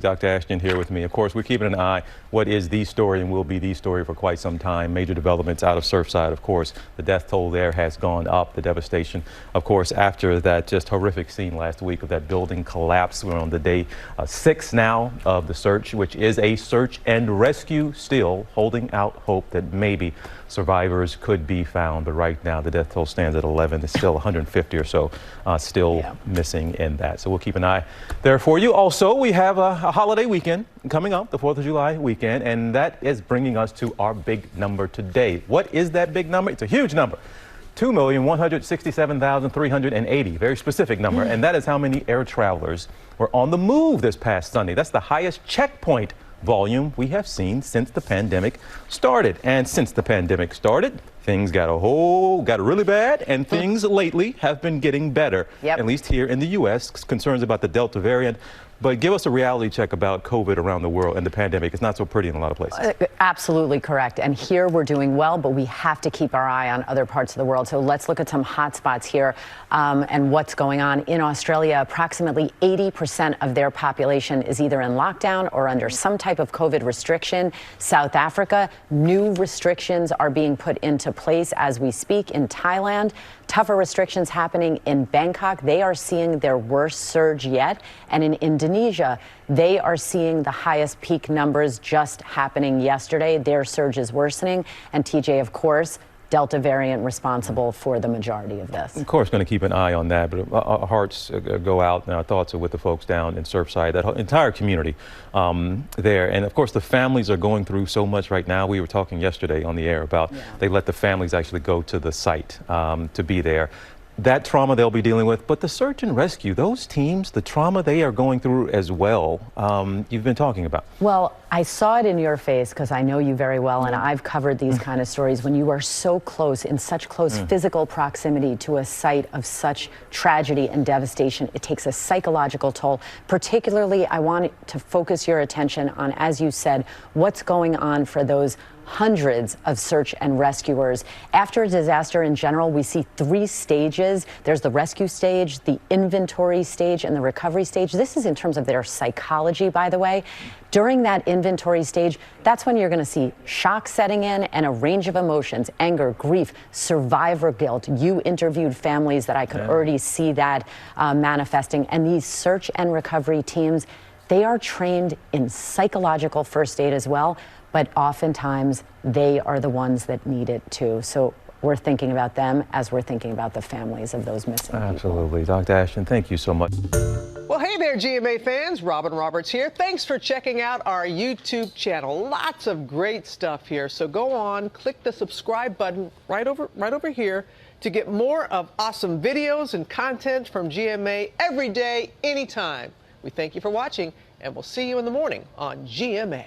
Dr. Ashton here with me. Of course, we're keeping an eye what is the story and will be the story for quite some time. Major developments out of Surfside, of course. The death toll there has gone up. The devastation, of course, after that just horrific scene last week of that building collapse. We're on the day 6 now of the search, which is a search and rescue, still holding out hope that maybe survivors could be found. But right now, the death toll stands at 11. It's still 150 or so still missing in that. So we'll keep an eye there for you. Also, we have a holiday weekend coming up, the 4th of July weekend, and that is bringing us to our big number today. What is that big number? It's a huge number. 2,167,380, very specific number, and that is how many air travelers were on the move this past Sunday. That's the highest checkpoint volume we have seen since the pandemic started. And since the pandemic started, things got really bad, and things lately have been getting better, at least here in the U.S. Concerns about the Delta variant. But give us a reality check about COVID around the world and the pandemic. It's not so pretty in a lot of places. Absolutely correct. And here we're doing well, but we have to keep our eye on other parts of the world. So let's look at some hot spots here and what's going on. In Australia, approximately 80% of their population is either in lockdown or under some type of COVID restriction. South Africa, new restrictions are being put into place as we speak. In Thailand, tougher restrictions happening in Bangkok. They are seeing their worst surge yet. And in Indonesia, they are seeing the highest peak numbers just happening yesterday. Their surge is worsening. And TJ, of course, Delta variant responsible for the majority of this. Of course, going to keep an eye on that, but our hearts go out and our thoughts are with the folks down in Surfside, that entire community there. And of course, the families are going through so much right now. We were talking yesterday on the air about they let the families actually go to the site to be there. That trauma they'll be dealing with, but the search and rescue, those teams, the trauma they are going through as well, you've been talking about. Well, I saw it in your face because I know you very well, and I've covered these kind of stories. When you are so close, in such close physical proximity to a site of such tragedy and devastation, it takes a psychological toll. Particularly, I want to focus your attention on, as you said, what's going on for those hundreds of search and rescuers. After a disaster in general, we see 3 stages. There's the rescue stage, the inventory stage, and the recovery stage. This is in terms of their psychology, by the way. During that inventory stage, that's when you're going to see shock setting in and a range of emotions, anger, grief, survivor guilt. You interviewed families that I could already see that manifesting. And these search and recovery teams, they are trained in psychological first aid as well, but oftentimes they are the ones that need it too. So we're thinking about them as we're thinking about the families of those missing Absolutely. People. Dr. Ashton, thank you so much. Well, hey there, GMA fans. Robin Roberts here. Thanks for checking out our YouTube channel. Lots of great stuff here. So go on, click the subscribe button right over here to get more of awesome videos and content from GMA every day, anytime. We thank you for watching, and we'll see you in the morning on GMA.